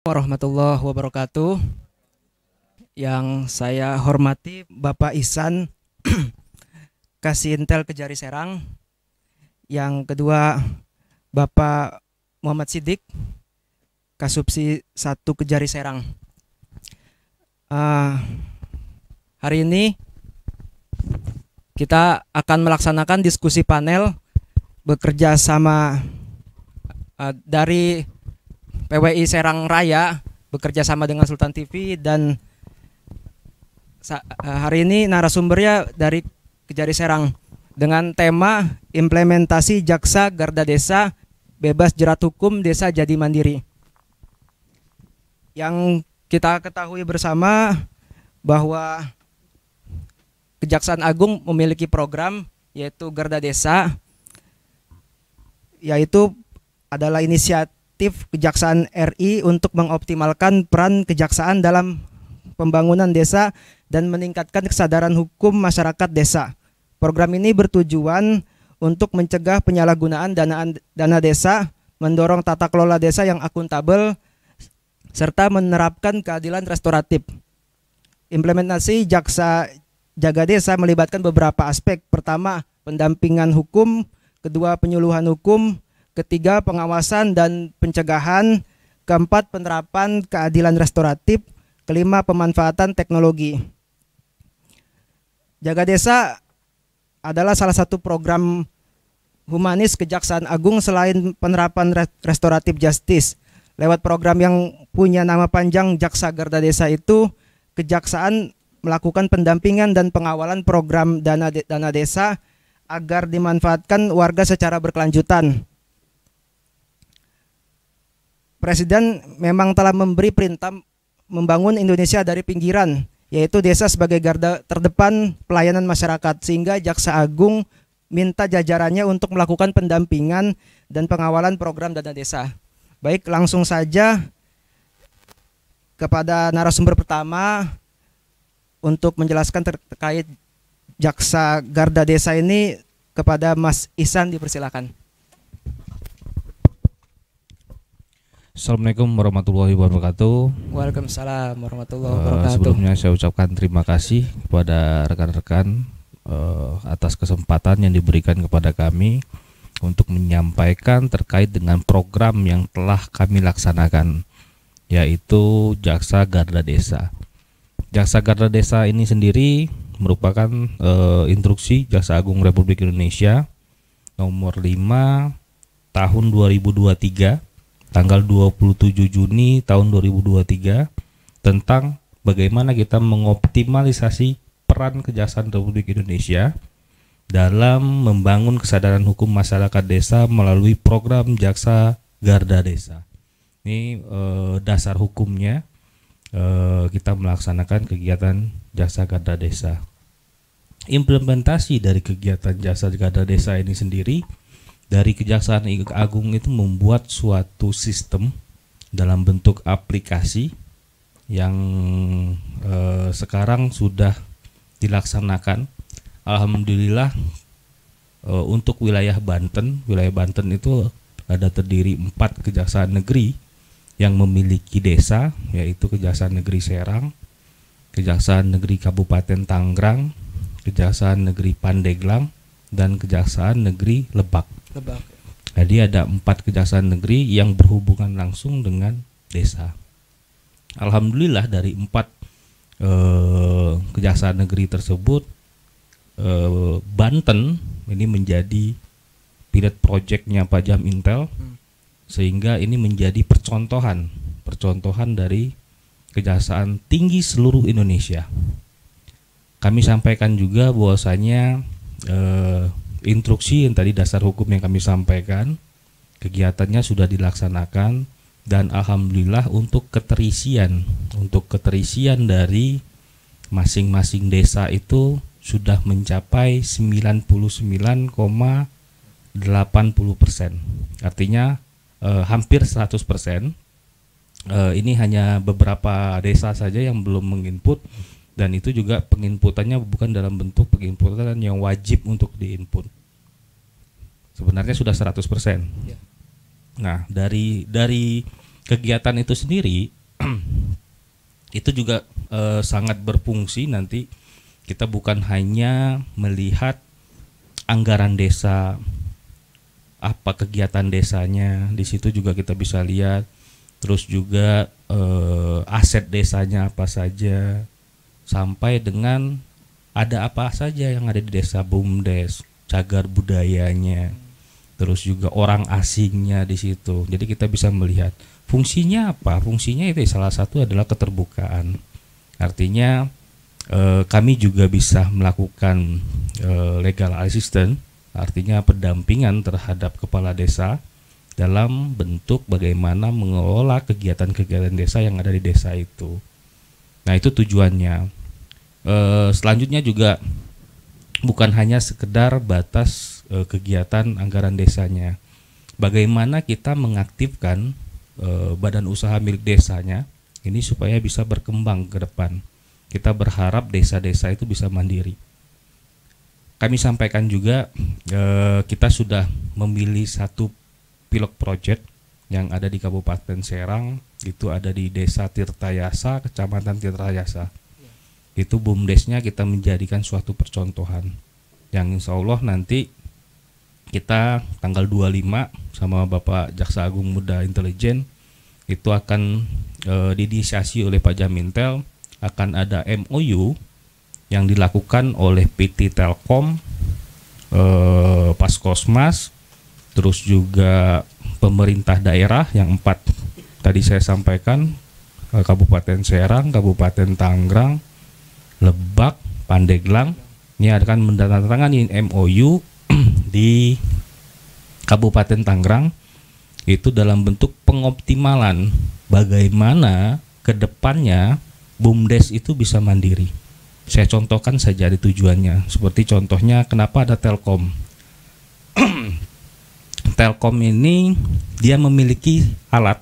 Warahmatullahi wabarakatuh. Yang saya hormati Bapak Ihsan Kasintel Kejari Serang. Yang kedua Bapak Muhammad Siddiq Kasubsi 1 Kejari Serang. Hari ini kita akan melaksanakan diskusi panel bekerja sama dari PWI Serang Raya bekerja sama dengan Sultan TV, dan hari ini narasumbernya dari Kejari Serang dengan tema implementasi Jaksa Garda Desa bebas jerat hukum desa jadi mandiri. Yang kita ketahui bersama bahwa Kejaksaan Agung memiliki program yaitu Garda Desa, yaitu adalah inisiatif Kejaksaan RI untuk mengoptimalkan peran kejaksaan dalam pembangunan desa dan meningkatkan kesadaran hukum masyarakat desa. Program ini bertujuan untuk mencegah penyalahgunaan dana desa, mendorong tata kelola desa yang akuntabel, serta menerapkan keadilan restoratif. Implementasi Jaksa Jaga Desa melibatkan beberapa aspek. Pertama, pendampingan hukum. Kedua, penyuluhan hukum. Ketiga, pengawasan dan pencegahan. Keempat, penerapan keadilan restoratif. Kelima, pemanfaatan teknologi. Jaga Desa adalah salah satu program humanis Kejaksaan Agung selain penerapan restoratif justice. Lewat program yang punya nama panjang Jaksa Garda Desa itu, Kejaksaan melakukan pendampingan dan pengawalan program dana desa agar dimanfaatkan warga secara berkelanjutan. Presiden memang telah memberi perintah membangun Indonesia dari pinggiran, yaitu desa sebagai garda terdepan pelayanan masyarakat, sehingga Jaksa Agung minta jajarannya untuk melakukan pendampingan dan pengawalan program dana desa. Baik, langsung saja kepada narasumber pertama untuk menjelaskan terkait Jaksa Garda Desa ini, kepada Mas Ihsan dipersilakan. Assalamualaikum warahmatullahi wabarakatuh. Waalaikumsalam warahmatullahi wabarakatuh. Sebelumnya saya ucapkan terima kasih kepada rekan-rekan atas kesempatan yang diberikan kepada kami untuk menyampaikan terkait dengan program yang telah kami laksanakan, yaitu Jaksa Garda Desa. Jaksa Garda Desa ini sendiri merupakan instruksi Jaksa Agung Republik Indonesia nomor 5 tahun 2023 tanggal 27 Juni tahun 2023 tentang bagaimana kita mengoptimalisasi peran Kejaksaan Republik Indonesia dalam membangun kesadaran hukum masyarakat desa melalui program Jaksa Garda Desa. Ini dasar hukumnya. Kita melaksanakan kegiatan Jaksa Garda Desa. Implementasi dari kegiatan Jaksa Garda Desa ini sendiri dari Kejaksaan Agung itu membuat suatu sistem dalam bentuk aplikasi yang sekarang sudah dilaksanakan. Alhamdulillah untuk wilayah Banten itu ada terdiri 4 kejaksaan negeri yang memiliki desa, yaitu Kejaksaan Negeri Serang, Kejaksaan Negeri Kabupaten Tangerang, Kejaksaan Negeri Pandeglang, dan Kejaksaan Negeri Lebak. Jadi ada 4 kejaksaan negeri yang berhubungan langsung dengan desa. Alhamdulillah dari 4 kejaksaan negeri tersebut, Banten ini menjadi pilot projectnya Pak Jam Intel, sehingga ini menjadi percontohan dari kejaksaan tinggi seluruh Indonesia. Kami sampaikan juga bahwasanya instruksi yang tadi dasar hukum yang kami sampaikan, kegiatannya sudah dilaksanakan, dan alhamdulillah untuk keterisian dari masing-masing desa itu sudah mencapai 99,80%. Artinya hampir 100%. Ini hanya beberapa desa saja yang belum menginput, dan itu juga penginputannya bukan dalam bentuk penginputan yang wajib untuk diinput. Sebenarnya sudah 100%. Nah, dari kegiatan itu sendiri itu juga sangat berfungsi. Nanti kita bukan hanya melihat anggaran desa, apa kegiatan desanya, di situ juga kita bisa lihat, terus juga aset desanya apa saja, sampai dengan ada apa saja yang ada di desa, BUMDes, cagar budayanya, terus juga orang asingnya di situ. Jadi kita bisa melihat fungsinya apa. Fungsinya itu salah satu adalah keterbukaan. Artinya kami juga bisa melakukan legal assistance, artinya pendampingan terhadap kepala desa dalam bentuk bagaimana mengelola kegiatan-kegiatan desa yang ada di desa itu. Nah, itu tujuannya. Selanjutnya juga bukan hanya sekedar batas kegiatan anggaran desanya. Bagaimana kita mengaktifkan badan usaha milik desanya ini supaya bisa berkembang ke depan. Kita berharap desa-desa itu bisa mandiri. Kami sampaikan juga kita sudah memilih satu pilot project yang ada di Kabupaten Serang, itu ada di Desa Tirtayasa, Kecamatan Tirtayasa. Itu BUMDesnya kita menjadikan suatu percontohan yang insya Allah nanti kita tanggal 25 sama Bapak Jaksa Agung Muda Intelijen itu akan diinisiasi oleh Pak Jamintel, akan ada MOU yang dilakukan oleh PT Telkom, Paskosmas, terus juga pemerintah daerah yang 4 tadi saya sampaikan, Kabupaten Serang, Kabupaten Tangerang, Lebak, Pandeglang. Ini akan menandatangani MOU di Kabupaten Tangerang itu dalam bentuk pengoptimalan bagaimana ke depannya BUMDes itu bisa mandiri. Saya contohkan saja di tujuannya. Seperti contohnya kenapa ada Telkom. Telkom ini dia memiliki alat.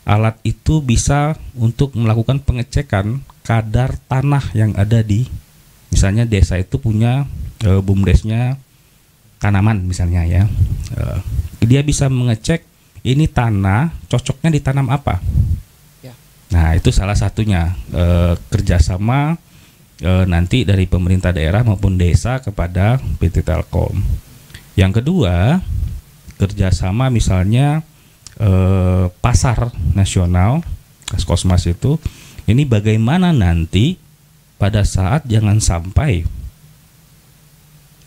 Alat itu bisa untuk melakukan pengecekan kadar tanah yang ada di, misalnya desa itu punya BUMDesnya tanaman misalnya ya, dia bisa mengecek ini tanah cocoknya ditanam apa ya. Nah itu salah satunya kerjasama nanti dari pemerintah daerah maupun desa kepada PT Telkom. Yang kedua, kerjasama misalnya pasar nasional Paskosmas itu, ini bagaimana nanti pada saat jangan sampai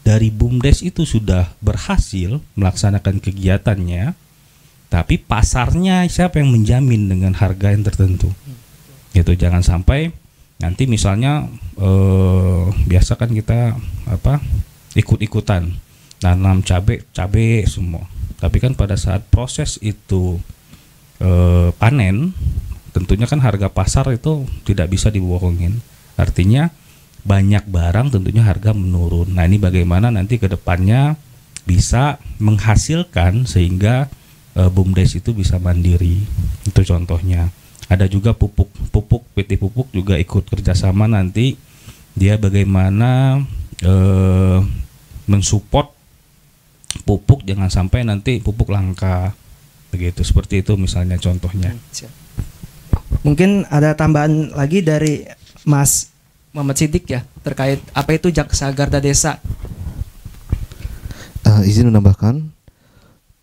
dari BUMDes itu sudah berhasil melaksanakan kegiatannya, tapi pasarnya siapa yang menjamin dengan harga yang tertentu? Gitu, jangan sampai nanti misalnya biasa kan kita ikut-ikutan nanam cabai semua, tapi kan pada saat proses itu panen, tentunya kan harga pasar itu tidak bisa dibohongin. Artinya banyak barang tentunya harga menurun. Nah ini bagaimana nanti ke depannya bisa menghasilkan sehingga BUMDes itu bisa mandiri. Itu contohnya. Ada juga pupuk PT Pupuk juga ikut kerjasama nanti. Dia bagaimana mensupport pupuk, jangan sampai nanti pupuk langka. Begitu, seperti itu misalnya contohnya. Mungkin ada tambahan lagi dari Mas Muhammad Siddiq ya, terkait apa itu Jaksa Garda Desa. Izin menambahkan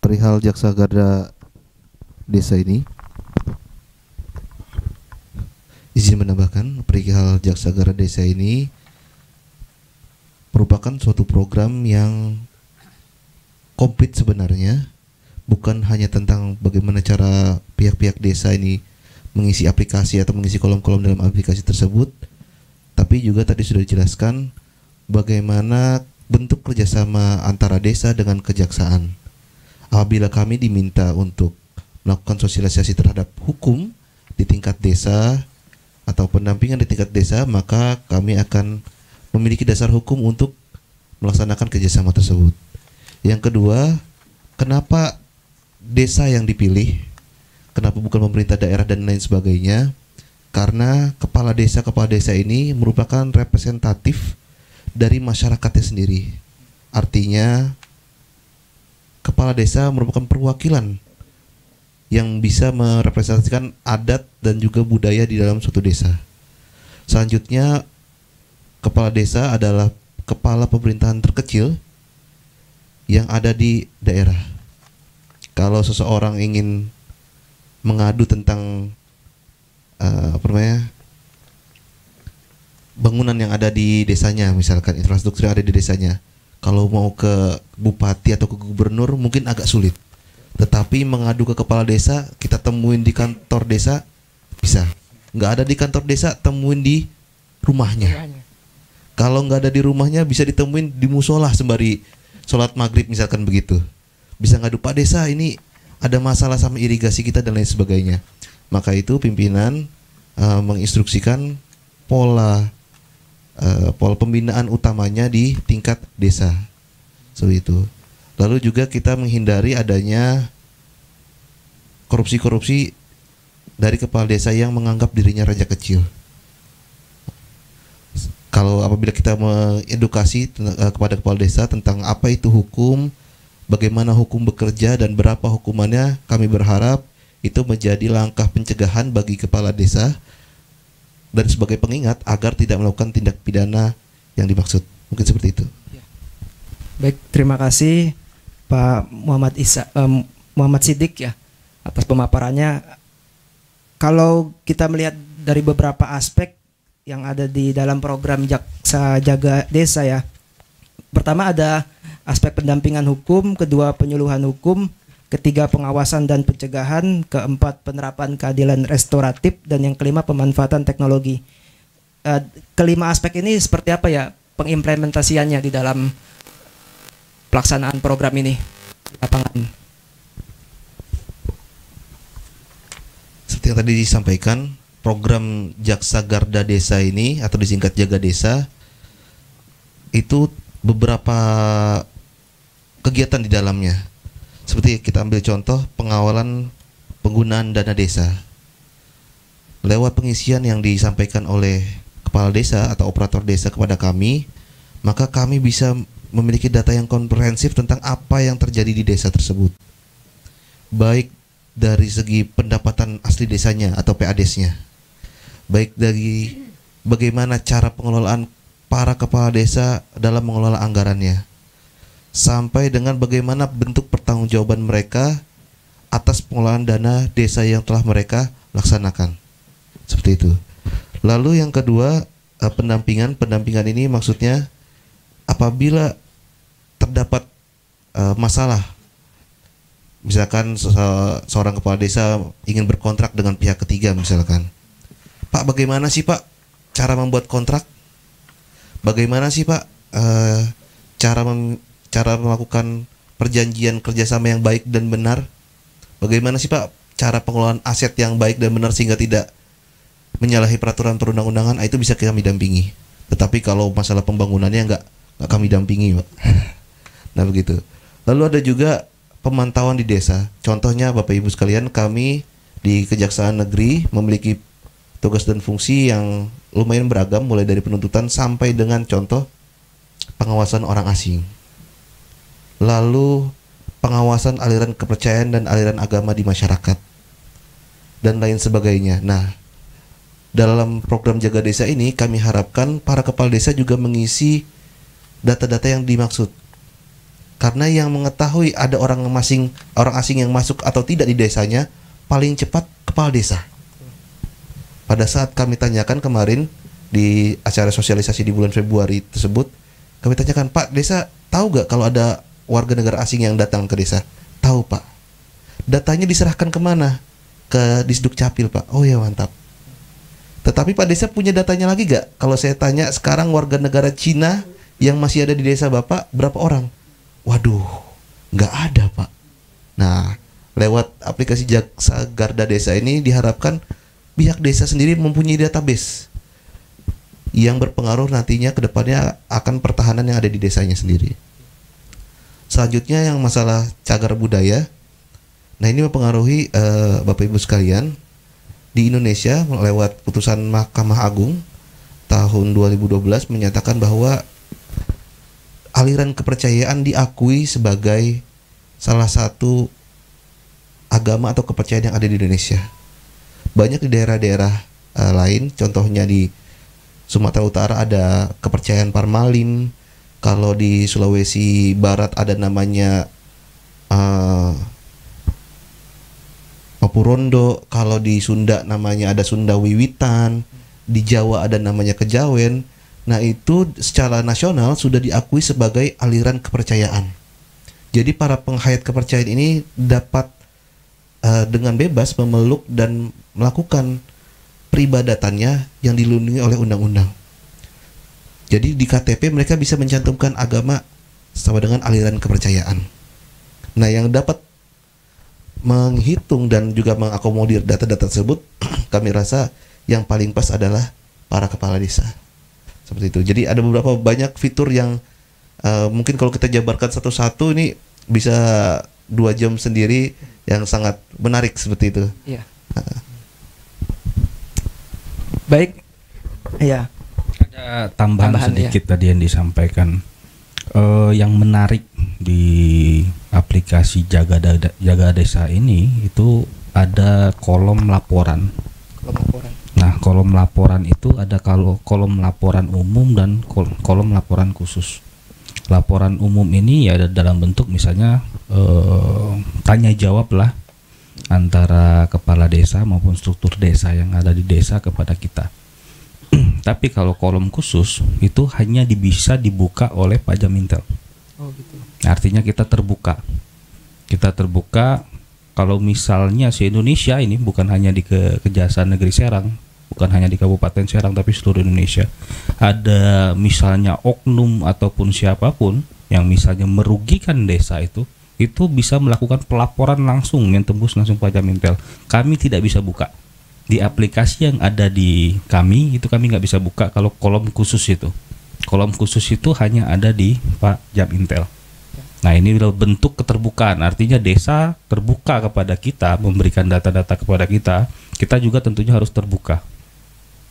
perihal Jaksa Garda Desa ini. Izin menambahkan perihal Jaksa Garda Desa ini merupakan suatu program yang komplit sebenarnya, bukan hanya tentang bagaimana cara pihak-pihak desa ini mengisi aplikasi atau mengisi kolom-kolom dalam aplikasi tersebut, tapi juga tadi sudah dijelaskan bagaimana bentuk kerjasama antara desa dengan kejaksaan. Apabila kami diminta untuk melakukan sosialisasi terhadap hukum di tingkat desa atau pendampingan di tingkat desa, maka kami akan memiliki dasar hukum untuk melaksanakan kerjasama tersebut. Yang kedua, kenapa desa yang dipilih? Kenapa bukan pemerintah daerah dan lain sebagainya? Karena kepala desa ini merupakan representatif dari masyarakatnya sendiri. Artinya kepala desa merupakan perwakilan yang bisa merepresentasikan adat dan juga budaya di dalam suatu desa. Selanjutnya, kepala desa adalah kepala pemerintahan terkecil yang ada di daerah. Kalau seseorang ingin mengadu tentang bangunan yang ada di desanya, misalkan infrastruktur yang ada di desanya, kalau mau ke bupati atau ke gubernur mungkin agak sulit. Tetapi mengadu ke kepala desa, kita temuin di kantor desa, bisa. Nggak ada di kantor desa, temuin di rumahnya. Kalau nggak ada di rumahnya, bisa ditemuin di musola sembari sholat maghrib misalkan begitu. Bisa ngadu, Pak Desa ini ada masalah sama irigasi kita dan lain sebagainya. Maka itu pimpinan menginstruksikan pola pembinaan utamanya di tingkat desa. Seperti itu. Lalu juga kita menghindari adanya korupsi-korupsi dari kepala desa yang menganggap dirinya raja kecil. Kalau apabila kita mengedukasi kepada kepala desa tentang apa itu hukum, bagaimana hukum bekerja dan berapa hukumannya, kami berharap itu menjadi langkah pencegahan bagi kepala desa dan sebagai pengingat agar tidak melakukan tindak pidana yang dimaksud. Mungkin seperti itu. Baik, terima kasih Pak Muhammad Siddiq ya atas pemaparannya. Kalau kita melihat dari beberapa aspek yang ada di dalam program Jaksa Jaga Desa ya. Pertama ada aspek pendampingan hukum, kedua penyuluhan hukum, ketiga pengawasan dan pencegahan, keempat penerapan keadilan restoratif, dan yang kelima pemanfaatan teknologi. Kelima aspek ini seperti apa ya pengimplementasiannya di dalam pelaksanaan program ini di lapangan? Seperti yang tadi disampaikan, program Jaksa Garda Desa ini atau disingkat Jaga Desa itu beberapa kegiatan di dalamnya. Seperti kita ambil contoh pengawalan penggunaan dana desa. Lewat pengisian yang disampaikan oleh kepala desa atau operator desa kepada kami, maka kami bisa memiliki data yang komprehensif tentang apa yang terjadi di desa tersebut. Baik dari segi pendapatan asli desanya atau PADES-nya. Baik dari bagaimana cara pengelolaan para kepala desa dalam mengelola anggarannya. Sampai dengan bagaimana bentuk pertanggungjawaban mereka atas pengelolaan dana desa yang telah mereka laksanakan. Seperti itu. Lalu yang kedua, pendampingan. Pendampingan ini maksudnya apabila terdapat masalah, misalkan seorang kepala desa ingin berkontrak dengan pihak ketiga misalkan, Pak, bagaimana sih Pak cara membuat kontrak? Bagaimana sih Pak cara melakukan perjanjian kerjasama yang baik dan benar? Bagaimana sih Pak cara pengelolaan aset yang baik dan benar sehingga tidak menyalahi peraturan perundang-undangan? Itu bisa kami dampingi. Tetapi kalau masalah pembangunannya nggak kami dampingi Pak. Nah begitu. Lalu ada juga pemantauan di desa. Contohnya Bapak Ibu sekalian, kami di Kejaksaan Negeri memiliki tugas dan fungsi yang lumayan beragam, mulai dari penuntutan sampai dengan contoh pengawasan orang asing. Lalu pengawasan aliran kepercayaan dan aliran agama di masyarakat dan lain sebagainya. Nah, dalam program Jaga Desa ini kami harapkan para kepala desa juga mengisi data-data yang dimaksud. Karena yang mengetahui ada orang asing yang masuk atau tidak di desanya paling cepat kepala desa. Pada saat kami tanyakan kemarin di acara sosialisasi di bulan Februari tersebut, kami tanyakan, Pak Desa tahu gak kalau ada warga negara asing yang datang ke desa? Tahu Pak. Datanya diserahkan kemana? Ke Disduk Capil Pak. Oh ya mantap. Tetapi Pak Desa punya datanya lagi gak? Kalau saya tanya sekarang warga negara Cina yang masih ada di desa Bapak berapa orang? Waduh, nggak ada Pak. Nah, lewat aplikasi Jaksa Garda Desa ini diharapkan pihak desa sendiri mempunyai database yang berpengaruh nantinya ke depannya akan pertahanan yang ada di desanya sendiri. Selanjutnya yang masalah cagar budaya. Nah ini mempengaruhi Bapak Ibu sekalian. Di Indonesia lewat putusan Mahkamah Agung tahun 2012 menyatakan bahwa aliran kepercayaan diakui sebagai salah satu agama atau kepercayaan yang ada di Indonesia. Banyak di daerah-daerah lain, contohnya di Sumatera Utara ada kepercayaan Parmalin. Kalau di Sulawesi Barat ada namanya Mapurondo. Kalau di Sunda namanya ada Sunda Wiwitan. Di Jawa ada namanya Kejawen. Nah, itu secara nasional sudah diakui sebagai aliran kepercayaan. Jadi para penghayat kepercayaan ini dapat dengan bebas memeluk dan melakukan peribadatannya yang dilindungi oleh undang-undang. Jadi di KTP mereka bisa mencantumkan agama sama dengan aliran kepercayaan. Nah, yang dapat menghitung dan juga mengakomodir data-data tersebut kami rasa yang paling pas adalah para kepala desa. Seperti itu. Jadi ada beberapa banyak fitur yang mungkin kalau kita jabarkan satu-satu ini bisa 2 jam sendiri, yang sangat menarik seperti itu. Iya. Baik. Iya. Ada tambahan sedikit tadi yang disampaikan. Yang menarik di aplikasi Jaga Desa ini itu ada kolom laporan. Nah, kolom laporan itu ada kolom laporan umum dan kolom laporan khusus. Laporan umum ini ya dalam bentuk misalnya tanya jawab lah antara kepala desa maupun struktur desa yang ada di desa kepada kita. Tapi kalau kolom khusus itu hanya bisa dibuka oleh Pak Jamintel. Oh gitu. Artinya kita terbuka. Kalau misalnya se-Indonesia ini bukan hanya di Kejaksaan Negeri Serang, bukan hanya di Kabupaten Serang, tapi seluruh Indonesia. Ada misalnya oknum ataupun siapapun yang misalnya merugikan desa itu bisa melakukan pelaporan langsung yang tembus langsung Pak Jamintel. Kami tidak bisa buka. Di aplikasi yang ada di kami nggak bisa buka kalau kolom khusus itu. Kolom khusus itu hanya ada di Pak Jamintel. Nah, ini adalah bentuk keterbukaan, artinya desa terbuka kepada kita, memberikan data-data kepada kita. Kita juga tentunya harus terbuka.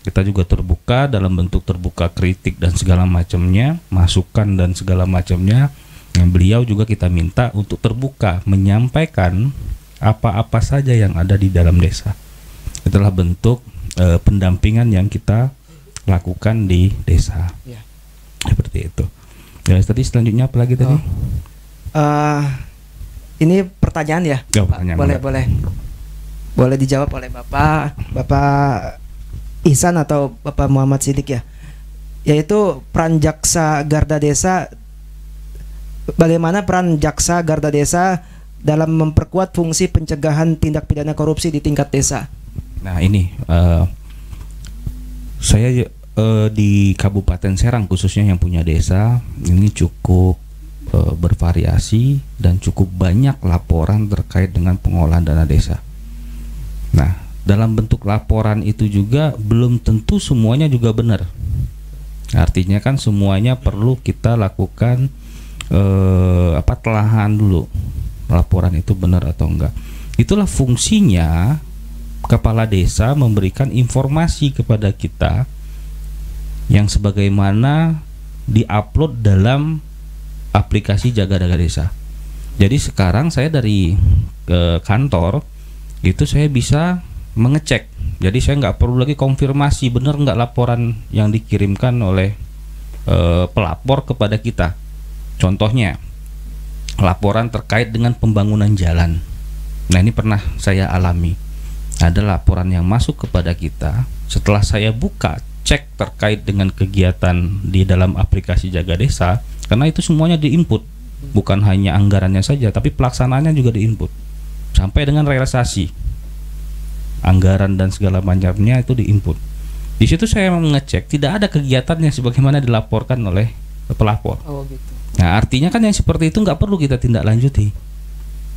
Kita juga terbuka dalam bentuk terbuka kritik dan segala macamnya, masukan dan segala macamnya. Yang beliau juga kita minta untuk terbuka, menyampaikan apa-apa saja yang ada di dalam desa. Itulah bentuk pendampingan yang kita lakukan di desa. Ya. Seperti itu. Ya, tadi selanjutnya apa lagi tadi? Ini pertanyaan ya? Ya, pertanyaan. Boleh dijawab oleh Bapak Ihsan atau Bapak Muhammad Siddiq ya. Yaitu peran jaksa Garda Desa. Bagaimana peran jaksa Garda Desa dalam memperkuat fungsi pencegahan tindak pidana korupsi di tingkat desa? Nah, ini saya di Kabupaten Serang khususnya yang punya desa ini cukup bervariasi dan cukup banyak laporan terkait dengan pengolahan dana desa. Nah, dalam bentuk laporan itu juga belum tentu semuanya juga benar. Artinya kan semuanya perlu kita lakukan telahan dulu. Laporan itu benar atau enggak. Itulah fungsinya kepala desa memberikan informasi kepada kita yang sebagaimana diupload dalam aplikasi Jaga Desa. Jadi sekarang saya dari kantor itu saya bisa mengecek. Jadi saya nggak perlu lagi konfirmasi benar nggak laporan yang dikirimkan oleh pelapor kepada kita. Contohnya laporan terkait dengan pembangunan jalan. Nah, ini pernah saya alami. Ada laporan yang masuk kepada kita. Setelah saya buka cek terkait dengan kegiatan di dalam aplikasi Jaga Desa, karena itu semuanya diinput, bukan hanya anggarannya saja, tapi pelaksanaannya juga diinput, sampai dengan realisasi anggaran dan segala macamnya itu diinput. Di situ saya mengecek tidak ada kegiatannya sebagaimana dilaporkan oleh pelapor. Oh, gitu. Nah, artinya kan yang seperti itu nggak perlu kita tindak lanjuti.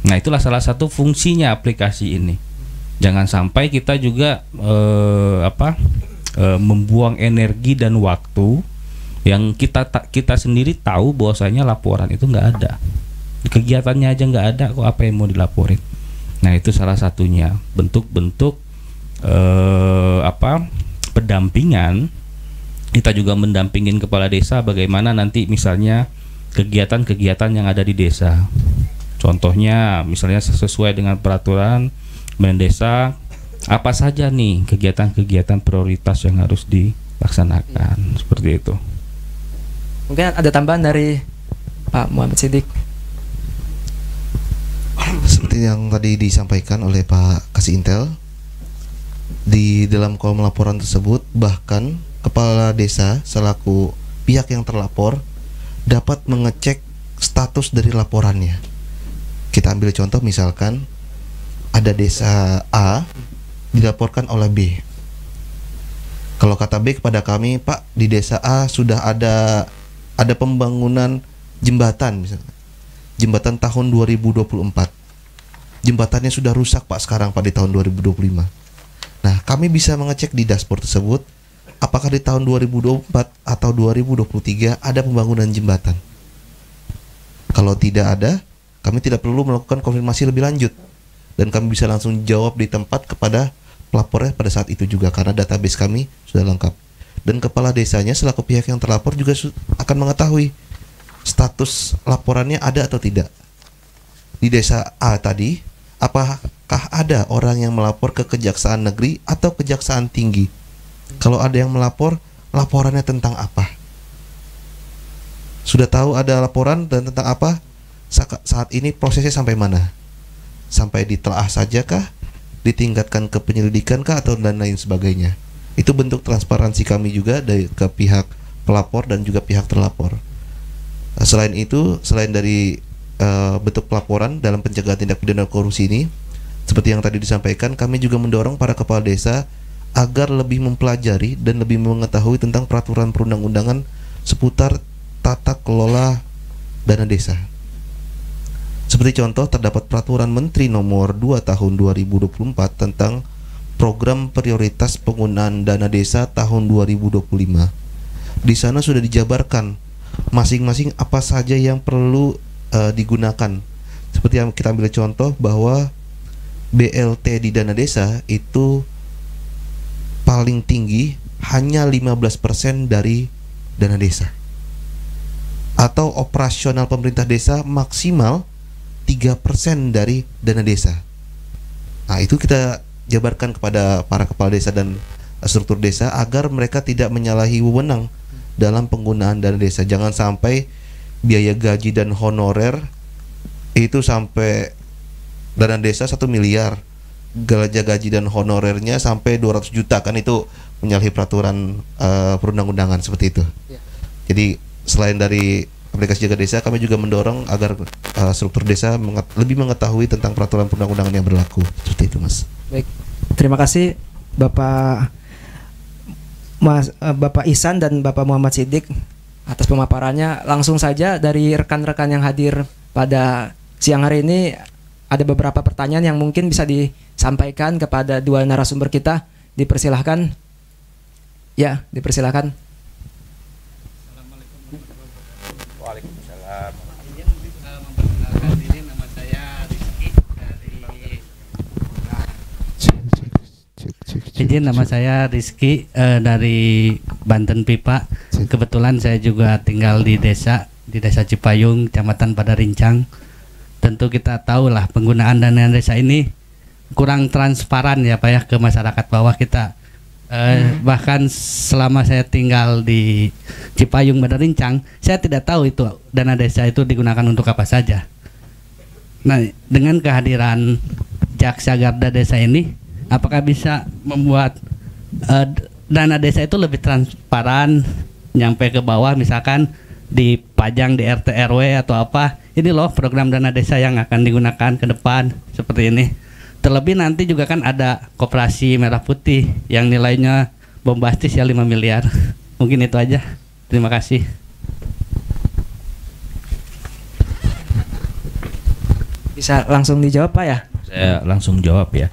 Nah, itulah salah satu fungsinya aplikasi ini. Jangan sampai kita juga membuang energi dan waktu yang kita sendiri tahu bahwasanya laporan itu nggak ada, kegiatannya aja nggak ada, kok apa yang mau dilaporin. Nah, itu salah satunya bentuk-bentuk pendampingan. Kita juga mendampingin kepala desa bagaimana nanti misalnya kegiatan-kegiatan yang ada di desa. Contohnya misalnya sesuai dengan peraturan Mendesa, apa saja nih kegiatan-kegiatan prioritas yang harus dilaksanakan, seperti itu. Mungkin ada tambahan dari Pak Muhammad Siddiq. Seperti yang tadi disampaikan oleh Pak Kasih Intel, di dalam kolom laporan tersebut bahkan kepala desa selaku pihak yang terlapor dapat mengecek status dari laporannya. Kita ambil contoh, misalkan ada desa A dilaporkan oleh B. Kalau kata B kepada kami, Pak, di desa A sudah ada pembangunan jembatan misalnya. Jembatan tahun 2024. Jembatannya sudah rusak, Pak, sekarang Pak, di tahun 2025. Nah, kami bisa mengecek di dashboard tersebut apakah di tahun 2024 atau 2023 ada pembangunan jembatan. Kalau tidak ada, kami tidak perlu melakukan konfirmasi lebih lanjut, dan kami bisa langsung jawab di tempat kepada pelapornya pada saat itu juga, karena database kami sudah lengkap. Dan kepala desanya selaku pihak yang terlapor juga akan mengetahui status laporannya ada atau tidak. Di desa A tadi, apakah ada orang yang melapor ke Kejaksaan Negeri atau Kejaksaan Tinggi? Kalau ada yang melapor, laporannya tentang apa? Sudah tahu ada laporan dan tentang apa? Saat ini prosesnya sampai mana? Sampai ditelaah sajakah? Ditingkatkan ke penyelidikan kah, atau dan lain sebagainya? Itu bentuk transparansi kami juga dari ke pihak pelapor dan juga pihak terlapor. Selain itu, selain dari bentuk pelaporan dalam pencegahan tindak pidana korupsi ini, seperti yang tadi disampaikan, kami juga mendorong para kepala desa agar lebih mempelajari dan lebih mengetahui tentang peraturan perundang-undangan seputar tata kelola dana desa. Seperti contoh, terdapat peraturan Menteri nomor 2 tahun 2024 tentang program prioritas penggunaan dana desa tahun 2025. Di sana sudah dijabarkan masing-masing apa saja yang perlu digunakan. Seperti yang kita ambil contoh bahwa BLT di dana desa itu paling tinggi hanya 15% dari dana desa, atau operasional pemerintah desa maksimal 3% dari dana desa. Nah, itu kita jabarkan kepada para kepala desa dan struktur desa agar mereka tidak menyalahi wewenang dalam penggunaan dana desa. Jangan sampai biaya gaji dan honorer itu sampai dana desa 1 miliar, gaji dan honorernya sampai 200 juta, kan itu menyalahi peraturan perundang-undangan seperti itu. Ya. Jadi selain dari aplikasi Jaga Desa, kami juga mendorong agar struktur desa lebih mengetahui tentang peraturan perundang-undangan yang berlaku. Seperti itu, Mas. Baik, terima kasih Bapak Ihsan dan Bapak Muhammad Siddiq atas pemaparannya. Langsung saja dari rekan-rekan yang hadir pada siang hari ini, ada beberapa pertanyaan yang mungkin bisa disampaikan kepada dua narasumber kita. Dipersilahkan. Ya, dipersilahkan. Waalaikumsalam. Nama saya Rizky dari nama saya Rizky dari Banten Pipa. Kebetulan saya juga tinggal di desa Cipayung, Kecamatan Padarincang. Tentu kita tahu lah penggunaan dana desa ini kurang transparan ya Pak ya ke masyarakat bawah kita. Bahkan selama saya tinggal di Cipayung Padarincang, saya tidak tahu itu dana desa itu digunakan untuk apa saja. Nah, dengan kehadiran Jaksa Garda Desa ini, apakah bisa membuat dana desa itu lebih transparan, nyampe ke bawah, misalkan dipajang di RT RW atau apa, ini loh program dana desa yang akan digunakan ke depan seperti ini. Terlebih nanti juga kan ada Koperasi Merah Putih yang nilainya bombastis ya 5 miliar. Mungkin itu aja. Terima kasih. Bisa langsung dijawab Pak ya? Saya langsung jawab ya.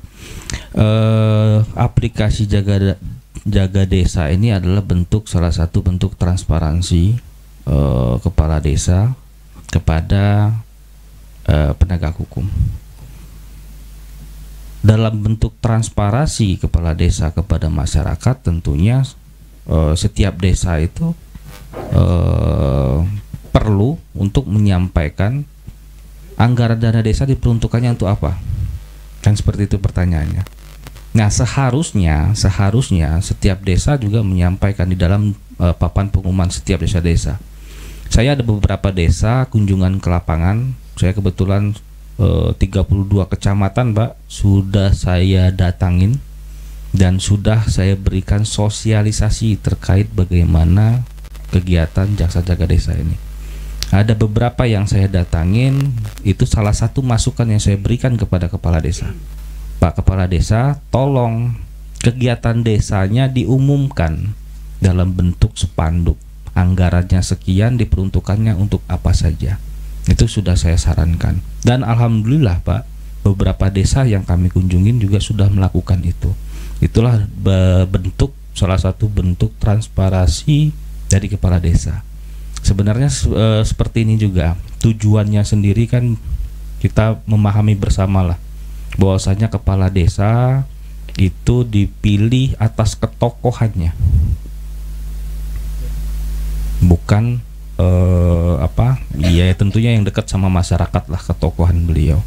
Aplikasi Jaga Desa ini adalah salah satu bentuk transparansi kepala desa kepada penegak hukum. Dalam bentuk transparansi kepala desa kepada masyarakat, tentunya setiap desa itu perlu untuk menyampaikan anggaran dana desa diperuntukannya untuk apa? Kan seperti itu pertanyaannya. Nah, seharusnya setiap desa juga menyampaikan di dalam papan pengumuman setiap desa-desa. Saya ada beberapa desa kunjungan ke lapangan. Saya kebetulan 32 kecamatan, Pak, sudah saya datangin dan sudah saya berikan sosialisasi terkait bagaimana kegiatan Jaksa Jaga Desa ini. Ada beberapa yang saya datangin, itu salah satu masukan yang saya berikan kepada kepala desa. Pak Kepala Desa, tolong kegiatan desanya diumumkan dalam bentuk spanduk. Anggarannya sekian, diperuntukannya untuk apa saja. Itu sudah saya sarankan. Dan alhamdulillah, Pak, beberapa desa yang kami kunjungin juga sudah melakukan itu. Itulah salah satu bentuk transparansi dari kepala desa. Sebenarnya seperti ini juga. Tujuannya sendiri kan kita memahami bersamalah bahwasanya kepala desa itu dipilih atas ketokohannya, bukan ya tentunya yang dekat sama masyarakat lah ketokohan beliau.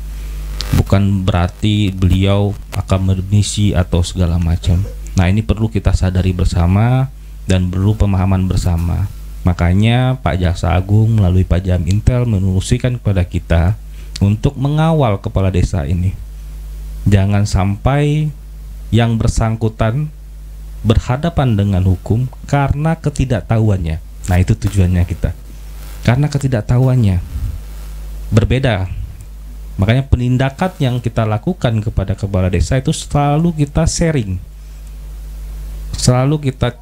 Bukan berarti beliau akademisi atau segala macam. Nah, ini perlu kita sadari bersama dan perlu pemahaman bersama. Makanya Pak Jaksa Agung melalui Pak Jam Intel mengusulkan kepada kita untuk mengawal kepala desa ini. Jangan sampai yang bersangkutan berhadapan dengan hukum karena ketidaktahuannya. Nah, itu tujuannya kita. Karena ketidaktahuannya berbeda. Makanya penindakan yang kita lakukan kepada kepala desa itu selalu kita sharing. Selalu kita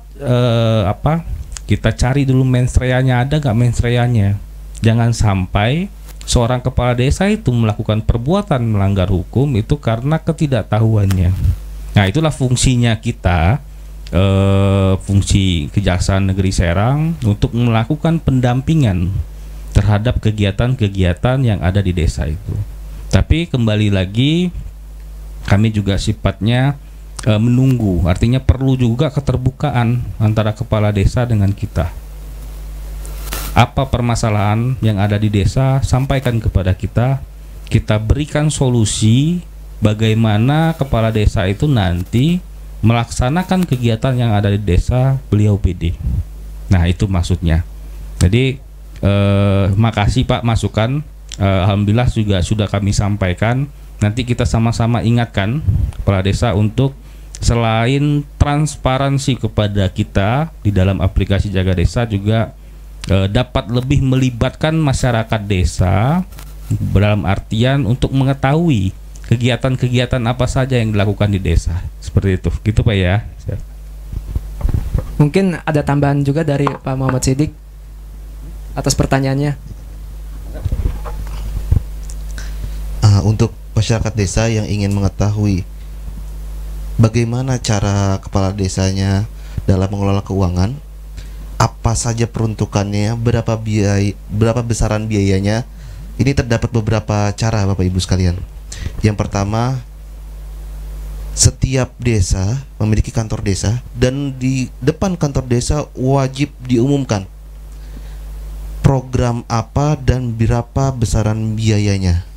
kita cari dulu mensreanya ada nggak mensreanya. Jangan sampai seorang kepala desa itu melakukan perbuatan melanggar hukum itu karena ketidaktahuannya. Nah, itulah fungsinya kita, fungsi Kejaksaan Negeri Serang untuk melakukan pendampingan terhadap kegiatan-kegiatan yang ada di desa itu. Tapi kembali lagi kami juga sifatnya menunggu, artinya perlu juga keterbukaan antara kepala desa dengan kita. Apa permasalahan yang ada di desa, sampaikan kepada kita, kita berikan solusi bagaimana kepala desa itu nanti melaksanakan kegiatan yang ada di desa beliau PD. Nah, itu maksudnya. Jadi makasih Pak masukan, alhamdulillah juga sudah kami sampaikan. Nanti kita sama-sama ingatkan kepala desa untuk selain transparansi kepada kita di dalam aplikasi Jaga Desa juga dapat lebih melibatkan masyarakat desa dalam artian untuk mengetahui kegiatan-kegiatan apa saja yang dilakukan di desa. Seperti itu. Gitu Pak ya. Mungkin ada tambahan juga dari Pak Muhammad Siddiq atas pertanyaannya. Untuk masyarakat desa yang ingin mengetahui bagaimana cara kepala desanya dalam mengelola keuangan, apa saja peruntukannya, berapa besaran biayanya, ini terdapat beberapa cara Bapak Ibu sekalian. Yang pertama, setiap desa memiliki kantor desa dan di depan kantor desa wajib diumumkan program apa dan berapa besaran biayanya,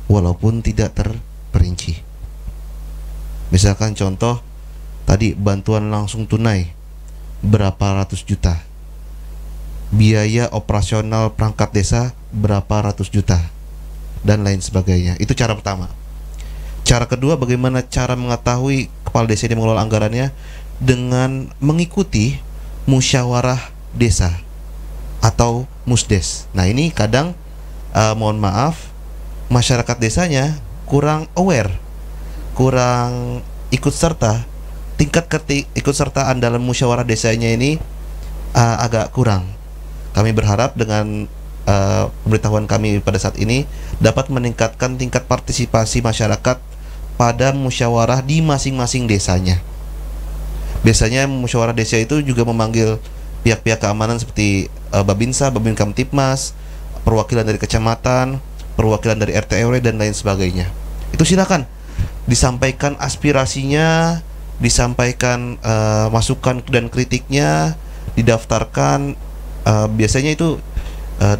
walaupun tidak terperinci. Misalkan contoh tadi bantuan langsung tunai berapa ratus juta, biaya operasional perangkat desa berapa ratus juta, dan lain sebagainya. Itu cara pertama. Cara kedua, bagaimana cara mengetahui kepala desa ini mengelola anggarannya? Dengan mengikuti musyawarah desa atau musdes. Nah, ini kadang mohon maaf, masyarakat desanya kurang aware, kurang ikut serta. Tingkat ikutsertaan dalam musyawarah desanya ini agak kurang. Kami berharap dengan pemberitahuan kami pada saat ini dapat meningkatkan tingkat partisipasi masyarakat pada musyawarah di masing-masing desanya. Biasanya musyawarah desa itu juga memanggil pihak-pihak keamanan seperti Babinsa, Babin Kamtipmas, perwakilan dari kecamatan, perwakilan dari RT RW dan lain sebagainya. Itu silakan disampaikan aspirasinya, disampaikan masukan dan kritiknya, didaftarkan. Biasanya itu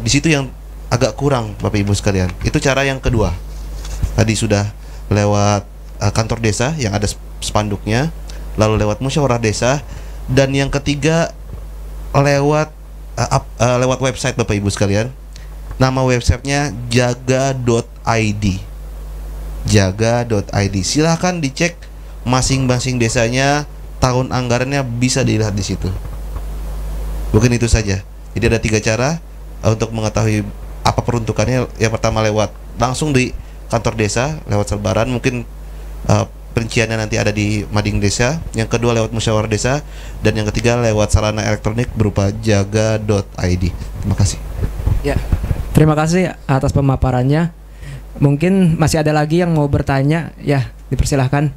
di situ yang agak kurang Bapak Ibu sekalian. Itu cara yang kedua. Tadi sudah lewat kantor desa yang ada spanduknya, lalu lewat musyawarah desa, dan yang ketiga lewat lewat website Bapak Ibu sekalian. Nama websitenya jaga.id. Jaga.id. Silahkan dicek masing-masing desanya, tahun anggarannya bisa dilihat di situ. Mungkin itu saja. Jadi ada 3 cara untuk mengetahui apa peruntukannya. Yang pertama lewat langsung di kantor desa, lewat selebaran, mungkin perinciannya nanti ada di Mading Desa. Yang kedua lewat musyawarah desa, dan yang ketiga lewat sarana elektronik berupa jaga.id. Terima kasih. Ya, terima kasih atas pemaparannya. Mungkin masih ada lagi yang mau bertanya, ya dipersilahkan.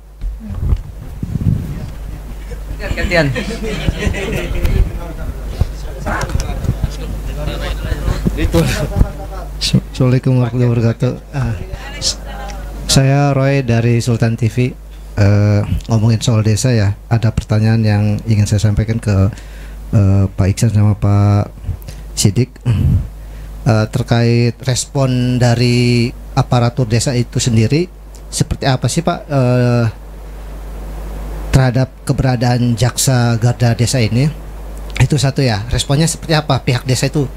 Gantian. Assalamualaikum warahmatullahi wabarakatuh. Saya Roy dari Sultan TV. Ngomongin soal desa ya, ada pertanyaan yang ingin saya sampaikan ke Pak Iksan sama Pak Sidik, terkait respon dari aparatur desa itu sendiri. Seperti apa sih Pak terhadap keberadaan jaksa garda desa ini? Itu satu ya, responnya seperti apa pihak desa itu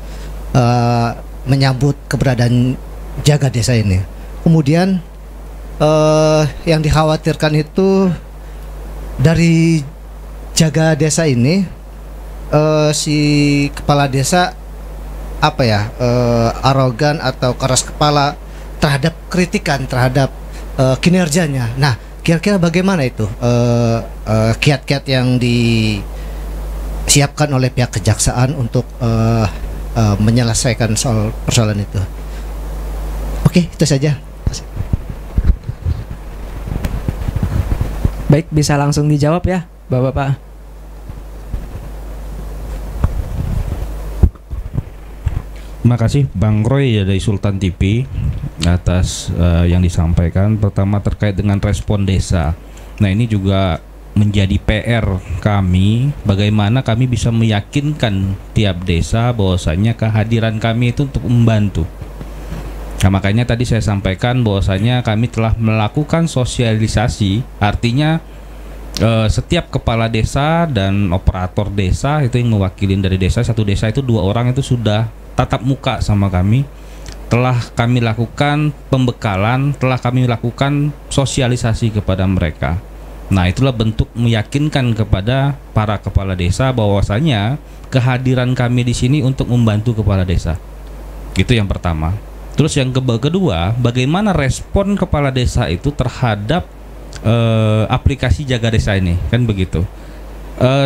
menyambut keberadaan jaga desa ini. Kemudian yang dikhawatirkan itu dari jaga desa ini, si kepala desa apa ya, arogan atau keras kepala terhadap kritikan terhadap kinerjanya. Nah, kira-kira bagaimana itu kiat-kiat yang disiapkan oleh pihak kejaksaan untuk menyelesaikan soal persoalan itu? Oke, itu saja. Baik, bisa langsung dijawab ya, Bapak-bapak. Terima kasih Bang Roy ya dari Sultan TV atas yang disampaikan. Pertama terkait dengan respon desa. Nah, ini juga menjadi PR kami, bagaimana kami bisa meyakinkan tiap desa bahwasanya kehadiran kami itu untuk membantu. Nah, makanya tadi saya sampaikan bahwasanya kami telah melakukan sosialisasi, artinya setiap kepala desa dan operator desa itu yang mewakilin dari desa, satu desa itu 2 orang itu sudah tatap muka sama kami. Telah kami lakukan pembekalan, telah kami lakukan sosialisasi kepada mereka. Nah, itulah bentuk meyakinkan kepada para kepala desa bahwasanya kehadiran kami di sini untuk membantu kepala desa. Itu yang pertama. Terus yang kedua, bagaimana respon kepala desa itu terhadap aplikasi Jaga Desa ini, kan begitu.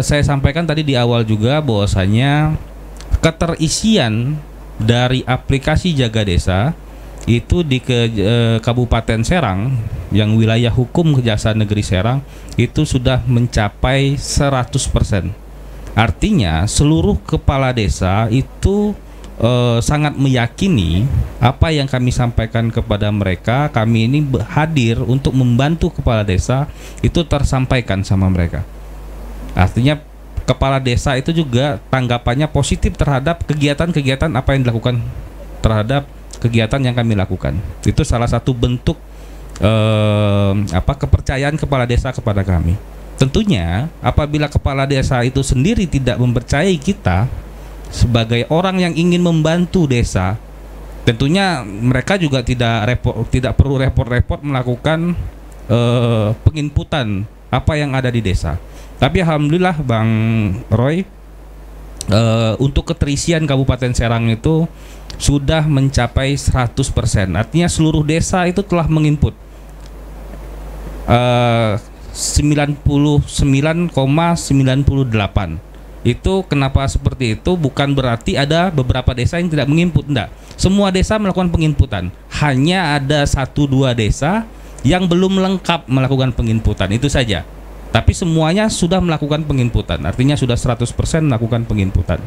Saya sampaikan tadi di awal juga bahwasanya keterisian dari aplikasi Jaga Desa itu di Kabupaten Serang, yang wilayah hukum Kejaksaan Negeri Serang, itu sudah mencapai 100%. Artinya seluruh kepala desa itu sangat meyakini apa yang kami sampaikan kepada mereka. Kami ini hadir untuk membantu kepala desa, itu tersampaikan sama mereka. Artinya kepala desa itu juga tanggapannya positif terhadap kegiatan-kegiatan apa yang dilakukan, terhadap kegiatan yang kami lakukan. Itu salah satu bentuk kepercayaan kepala desa kepada kami. Tentunya apabila kepala desa itu sendiri tidak mempercayai kita sebagai orang yang ingin membantu desa, tentunya mereka juga tidak perlu repot-repot melakukan penginputan apa yang ada di desa. Tapi alhamdulillah Bang Roy, untuk keterisian Kabupaten Serang itu sudah mencapai 100%. Artinya seluruh desa itu telah menginput 99,98. Itu kenapa seperti itu? Bukan berarti ada beberapa desa yang tidak menginput, enggak. Semua desa melakukan penginputan. Hanya ada 1-2 desa yang belum lengkap melakukan penginputan, itu saja. Tapi semuanya sudah melakukan penginputan. Artinya sudah 100% melakukan penginputan.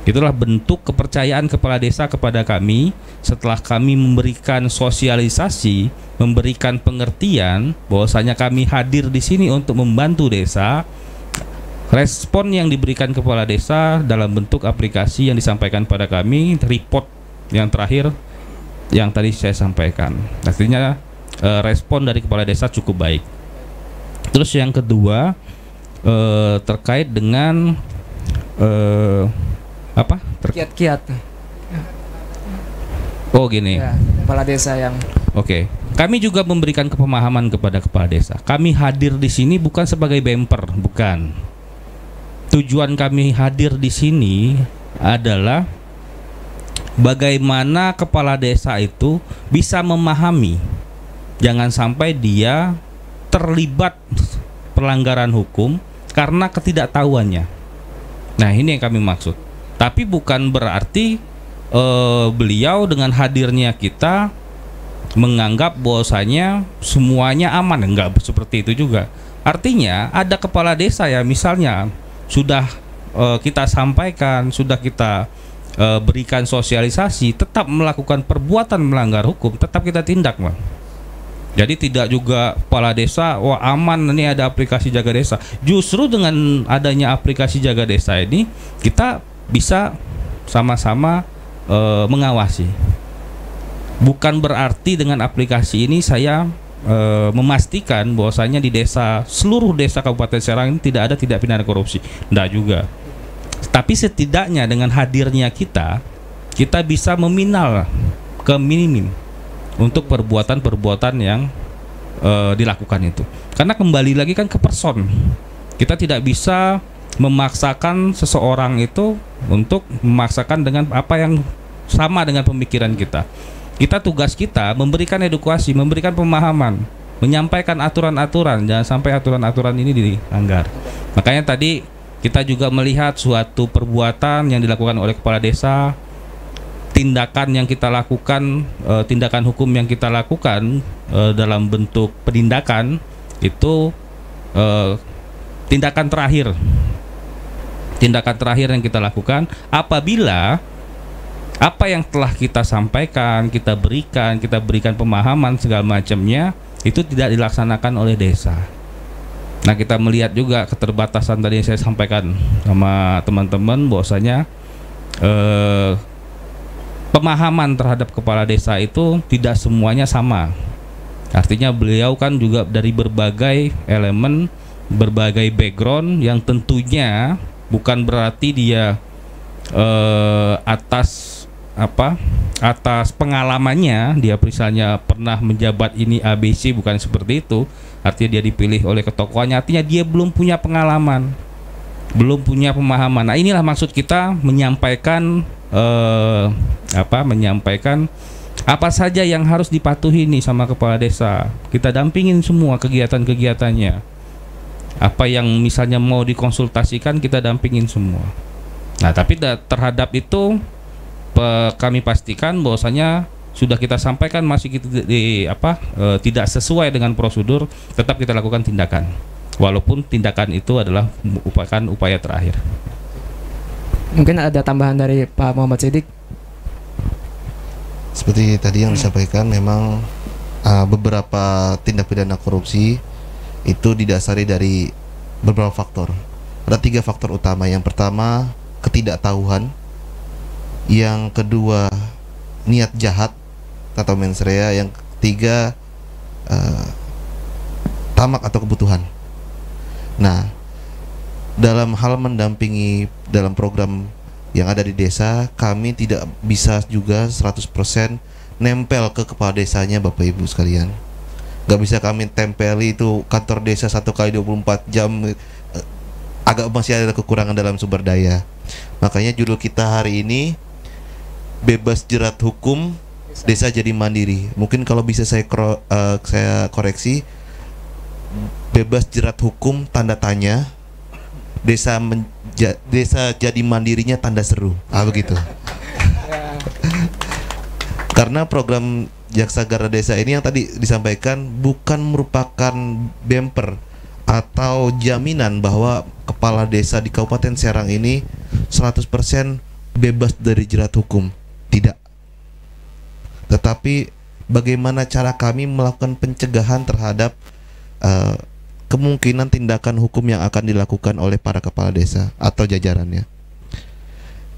Itulah bentuk kepercayaan kepala desa kepada kami setelah kami memberikan sosialisasi, memberikan pengertian bahwasanya kami hadir di sini untuk membantu desa. Respon yang diberikan kepala desa dalam bentuk aplikasi yang disampaikan pada kami, report yang terakhir yang tadi saya sampaikan. Artinya respon dari kepala desa cukup baik. Terus yang kedua terkait dengan apa? Kiat-kiat. Oh gini. Ya, kepala desa yang Oke. Kami juga memberikan kepemahaman kepada kepala desa. Kami hadir di sini bukan sebagai bemper, bukan. Tujuan kami hadir di sini adalah bagaimana kepala desa itu bisa memahami, jangan sampai dia terlibat pelanggaran hukum karena ketidaktahuannya. Nah, ini yang kami maksud. Tapi bukan berarti beliau dengan hadirnya kita menganggap bahwasanya semuanya aman. Enggak seperti itu juga. Artinya ada kepala desa ya, misalnya sudah kita sampaikan, sudah kita berikan sosialisasi, tetap melakukan perbuatan melanggar hukum, tetap kita tindak, Bang. Jadi tidak juga kepala desa, wah aman, ini ada aplikasi jaga desa. Justru dengan adanya aplikasi jaga desa ini, kita bisa sama-sama mengawasi. Bukan berarti dengan aplikasi ini saya memastikan bahwasanya di desa, seluruh desa Kabupaten Serang ini tidak ada tindak pidana korupsi. Tidak juga. Tapi setidaknya dengan hadirnya kita bisa meminal ke minim untuk perbuatan-perbuatan yang dilakukan itu. Karena kembali lagi kan ke person. Kita tidak bisa memaksakan seseorang itu untuk memaksakan dengan apa yang sama dengan pemikiran kita. Tugas kita memberikan edukasi, memberikan pemahaman, menyampaikan aturan-aturan, jangan sampai aturan-aturan ini dilanggar. Makanya tadi kita juga melihat suatu perbuatan yang dilakukan oleh kepala desa, tindakan yang kita lakukan, tindakan hukum yang kita lakukan dalam bentuk penindakan itu tindakan terakhir yang kita lakukan apabila apa yang telah kita sampaikan, kita berikan pemahaman segala macamnya itu tidak dilaksanakan oleh desa. Nah, kita melihat juga keterbatasan tadi yang saya sampaikan sama teman-teman bahwasanya pemahaman terhadap kepala desa itu tidak semuanya sama. Artinya beliau kan juga dari berbagai elemen, berbagai background yang tentunya bukan berarti dia atas pengalamannya dia misalnya pernah menjabat ini ABC, bukan seperti itu. Artinya dia dipilih oleh ketokohannya, artinya dia belum punya pengalaman, belum punya pemahaman. Nah, inilah maksud kita menyampaikan apa saja yang harus dipatuhi nih sama kepala desa. Kita dampingin semua kegiatan-kegiatannya. Apa yang misalnya mau dikonsultasikan kita dampingin semua. Nah, tapi terhadap itu kami pastikan bahwasanya sudah kita sampaikan masih kita tidak sesuai dengan prosedur, tetap kita lakukan tindakan. Walaupun tindakan itu adalah merupakan upaya terakhir. mungkin ada tambahan dari Pak Muhammad Siddiq. Seperti tadi yang disampaikan, memang beberapa tindak pidana korupsi itu didasari dari beberapa faktor. Ada 3 faktor utama. Yang pertama, ketidaktahuan. Yang kedua, niat jahat atau mens rea. Yang ketiga, tamak atau kebutuhan. Nah, dalam hal mendampingi dalam program yang ada di desa, kami tidak bisa juga 100% nempel ke kepala desanya, Bapak Ibu sekalian. Gak bisa kami tempeli itu kantor desa 1x24 jam, agak masih ada kekurangan dalam sumber daya. Makanya judul kita hari ini, bebas jerat hukum, desa jadi mandiri. Mungkin kalau bisa saya koreksi, bebas jerat hukum tanda tanya, desa jadi mandirinya tanda seru. Begitu. Karena program Jaksa Garda Desa ini yang tadi disampaikan bukan merupakan bumper atau jaminan bahwa kepala desa di Kabupaten Serang ini 100% bebas dari jerat hukum. Tidak. Tetapi bagaimana cara kami melakukan pencegahan terhadap kemungkinan tindakan hukum yang akan dilakukan oleh para kepala desa atau jajarannya.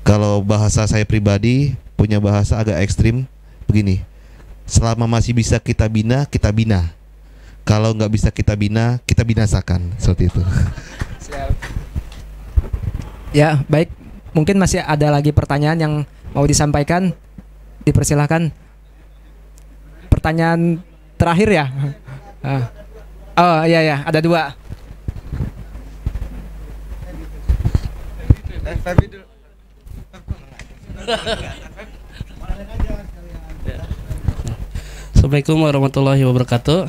Kalau bahasa saya pribadi punya bahasa agak ekstrim begini, Selama masih bisa kita bina, kita bina. Kalau nggak bisa kita bina, kita binasakan. Seperti itu. Ya, baik. Mungkin masih ada lagi pertanyaan yang mau disampaikan. Dipersilahkan. Pertanyaan terakhir ya. Oh iya, ada 2. Assalamualaikum warahmatullahi wabarakatuh.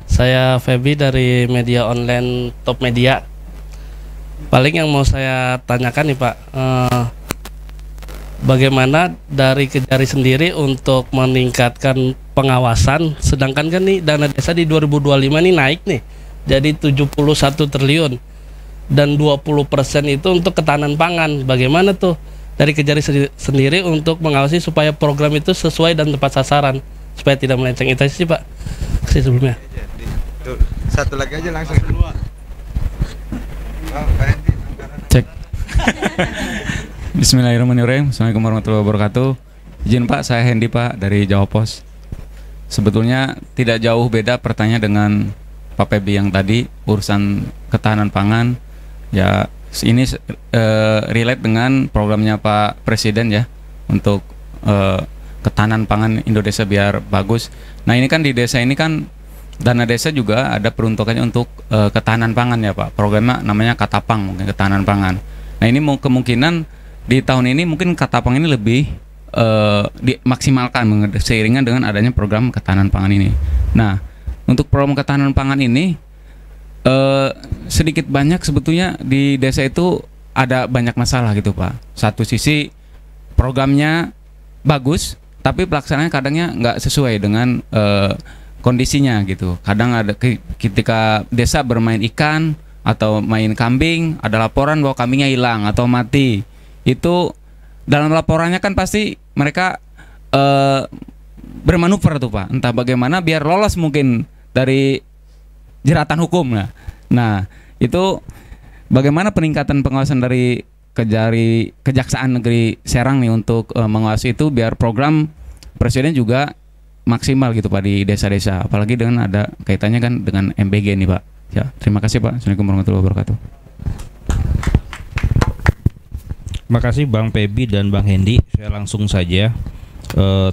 Saya Feby dari media online Top Media. Paling yang mau saya tanyakan nih Pak, bagaimana dari Kejari sendiri untuk meningkatkan pengawasan, sedangkan kan nih dana desa di 2025 nih naik nih jadi 71 triliun dan 20% itu untuk ketahanan pangan. Bagaimana tuh dari Kejari sendiri untuk mengawasi supaya program itu sesuai dan tepat sasaran supaya tidak melenceng? Itu sih Pak. Kasih sebelumnya. Satu lagi aja langsung. Cek. Bismillahirrahmanirrahim. Assalamualaikum warahmatullahi wabarakatuh. Izin Pak, saya Hendy Pak dari Jawa Pos. Sebetulnya tidak jauh beda pertanyaan dengan Pak Feby yang tadi, urusan ketahanan pangan. Ya, ini relate dengan programnya Pak Presiden ya untuk ketahanan pangan Indonesia biar bagus. Nah, ini kan di desa ini kan dana desa juga ada peruntukannya untuk ketahanan pangan ya Pak. Programnya namanya Katapang, mungkin ketahanan pangan. Nah, ini mau kemungkinan di tahun ini mungkin Katapang ini lebih dimaksimalkan seiringan dengan adanya program ketahanan pangan ini. Nah, untuk program ketahanan pangan ini sedikit banyak sebetulnya di desa itu ada banyak masalah gitu Pak. Satu sisi programnya bagus, tapi pelaksanaannya kadangnya nggak sesuai dengan kondisinya gitu. Kadang ada ketika desa bermain ikan atau main kambing, ada laporan bahwa kambingnya hilang atau mati. Itu dalam laporannya kan pasti mereka bermanuver tuh Pak, entah bagaimana biar lolos mungkin dari jeratan hukum. Nah itu bagaimana peningkatan pengawasan dari Kejaksaan Negeri Serang nih untuk mengawasi itu biar program Presiden juga maksimal gitu Pak di desa-desa, apalagi dengan ada kaitannya kan dengan MBG nih Pak. Ya, terima kasih Pak. Assalamualaikum warahmatullahi wabarakatuh. Terima kasih Bang Feby dan Bang Hendy. Saya langsung saja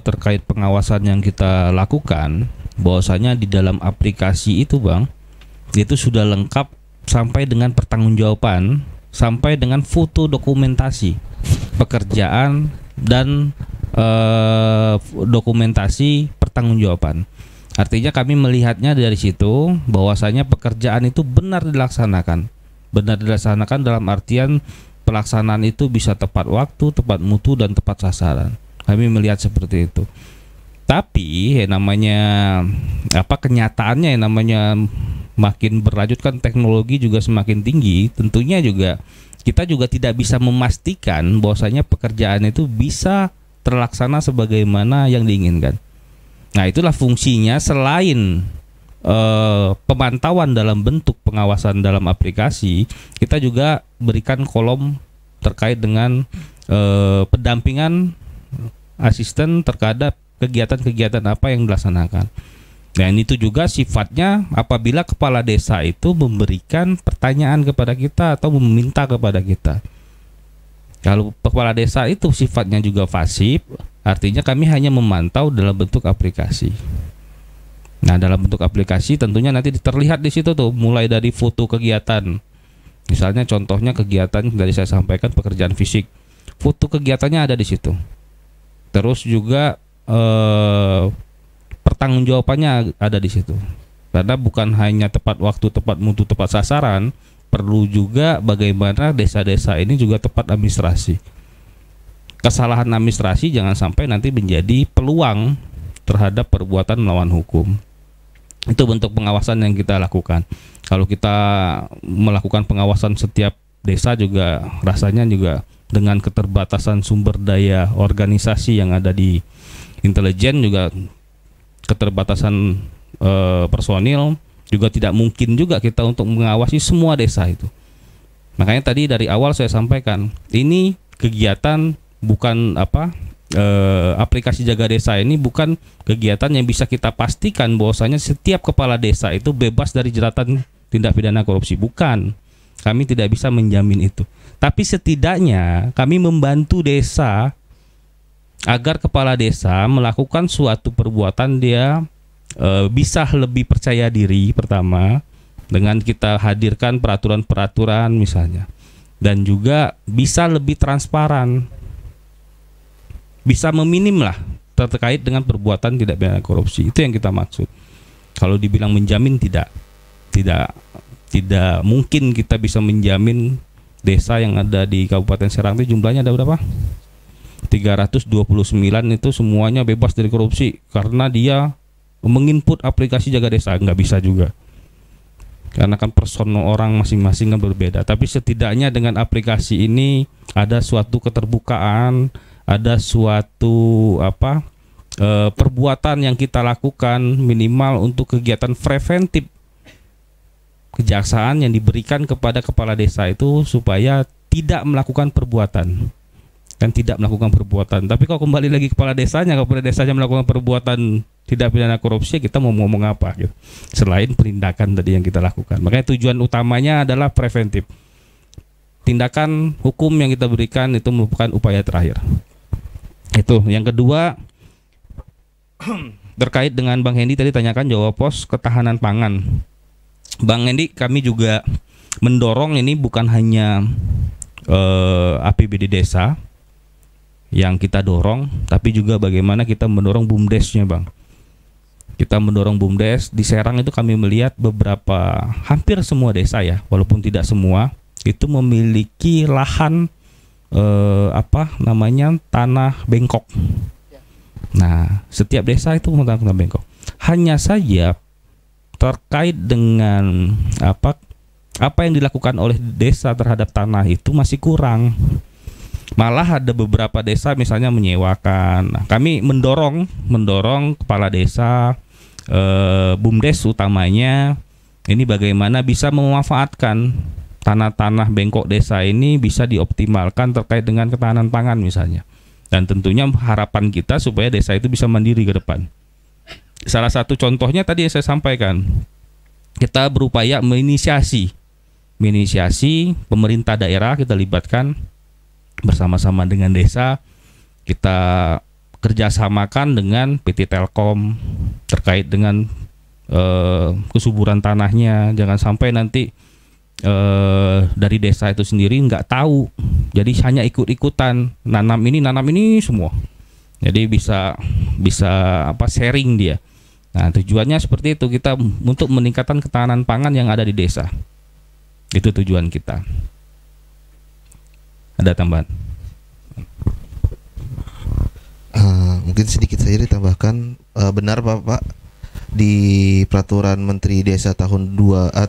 terkait pengawasan yang kita lakukan, bahwasanya di dalam aplikasi itu Bang, itu sudah lengkap sampai dengan pertanggungjawaban, sampai dengan foto dokumentasi pekerjaan dan dokumentasi pertanggungjawaban. Artinya kami melihatnya dari situ bahwasanya pekerjaan itu benar dilaksanakan. Benar dilaksanakan dalam artian pelaksanaan itu bisa tepat waktu, tepat mutu, dan tepat sasaran. Kami melihat seperti itu. Tapi namanya kenyataannya namanya makin berlanjut kan, teknologi juga semakin tinggi. Tentunya juga kita juga tidak bisa memastikan bahwasanya pekerjaan itu bisa terlaksana sebagaimana yang diinginkan. Nah, itulah fungsinya selain pemantauan dalam bentuk pengawasan dalam aplikasi, kita juga berikan kolom terkait dengan pendampingan asisten terhadap kegiatan-kegiatan apa yang dilaksanakan. Dan itu juga sifatnya apabila kepala desa itu memberikan pertanyaan kepada kita atau meminta kepada kita. Kalau kepala desa itu sifatnya juga pasif, artinya kami hanya memantau dalam bentuk aplikasi. Nah, dalam bentuk aplikasi tentunya nanti terlihat di situ tuh, mulai dari foto kegiatan. Misalnya contohnya kegiatan dari saya sampaikan pekerjaan fisik, foto kegiatannya ada di situ. Terus juga pertanggungjawabannya ada di situ. Karena bukan hanya tepat waktu, tepat mutu, tepat sasaran, perlu juga bagaimana desa-desa ini juga tepat administrasi. Kesalahan administrasi jangan sampai nanti menjadi peluang terhadap perbuatan melawan hukum. Itu bentuk pengawasan yang kita lakukan. Kalau kita melakukan pengawasan setiap desa juga rasanya juga dengan keterbatasan sumber daya organisasi yang ada di intelijen, juga keterbatasan personil, juga tidak mungkin juga kita untuk mengawasi semua desa itu. Makanya tadi dari awal saya sampaikan, ini kegiatan bukan aplikasi Jaga Desa ini bukan kegiatan yang bisa kita pastikan bahwasanya setiap kepala desa itu bebas dari jeratan tindak pidana korupsi. Bukan. Kami tidak bisa menjamin itu. Tapi setidaknya kami membantu desa agar kepala desa melakukan suatu perbuatan dia bisa lebih percaya diri pertama dengan kita hadirkan peraturan-peraturan misalnya, dan juga bisa lebih transparan, bisa meminim lah terkait dengan perbuatan tidak pidana korupsi. Itu yang kita maksud. Kalau dibilang menjamin, tidak mungkin kita bisa menjamin desa yang ada di Kabupaten Serang itu jumlahnya ada berapa? 329 itu semuanya bebas dari korupsi karena dia menginput aplikasi Jaga Desa. Nggak bisa juga, karena kan personal orang masing-masing kan berbeda. Tapi setidaknya dengan aplikasi ini ada suatu keterbukaan, ada suatu perbuatan yang kita lakukan minimal untuk kegiatan preventif kejaksaan yang diberikan kepada kepala desa itu supaya tidak melakukan perbuatan. Kan tidak melakukan perbuatan. Tapi kalau kembali lagi kepala desanya melakukan perbuatan tidak pidana korupsi, kita mau ngomong apa gitu, selain penindakan tadi yang kita lakukan. Makanya tujuan utamanya adalah preventif. Tindakan hukum yang kita berikan itu merupakan upaya terakhir. Itu. Yang kedua, terkait dengan Bang Hendy tadi tanyakan Jawa Pos ketahanan pangan. Bang Hendy, kami juga mendorong ini bukan hanya APBD desa yang kita dorong, tapi juga bagaimana kita mendorong BUMDes-nya, Bang. Kita mendorong BUMDes. Di Serang itu kami melihat beberapa, hampir semua desa ya, walaupun tidak semua, itu memiliki lahan tanah bengkok. Nah, setiap desa itu memiliki tanah bengkok. Hanya saja terkait dengan apa yang dilakukan oleh desa terhadap tanah itu masih kurang. Malah ada beberapa desa misalnya menyewakan. Nah, kami mendorong kepala desa, BUMDes utamanya, ini bagaimana bisa memanfaatkan tanah-tanah bengkok desa ini bisa dioptimalkan terkait dengan ketahanan pangan misalnya. Dan tentunya harapan kita supaya desa itu bisa mandiri ke depan. Salah satu contohnya tadi yang saya sampaikan, kita berupaya menginisiasi pemerintah daerah, kita libatkan bersama-sama dengan desa, kita kerjasamakan dengan PT Telkom terkait dengan kesuburan tanahnya. Jangan sampai nanti dari desa itu sendiri nggak tahu, jadi hanya ikut-ikutan nanam ini semua. Jadi bisa sharing dia. Nah, tujuannya seperti itu, kita untuk meningkatkan ketahanan pangan yang ada di desa. Itu tujuan kita. Ada tambahan? Mungkin sedikit saja ditambahkan. Benar Bapak, di Peraturan Menteri Desa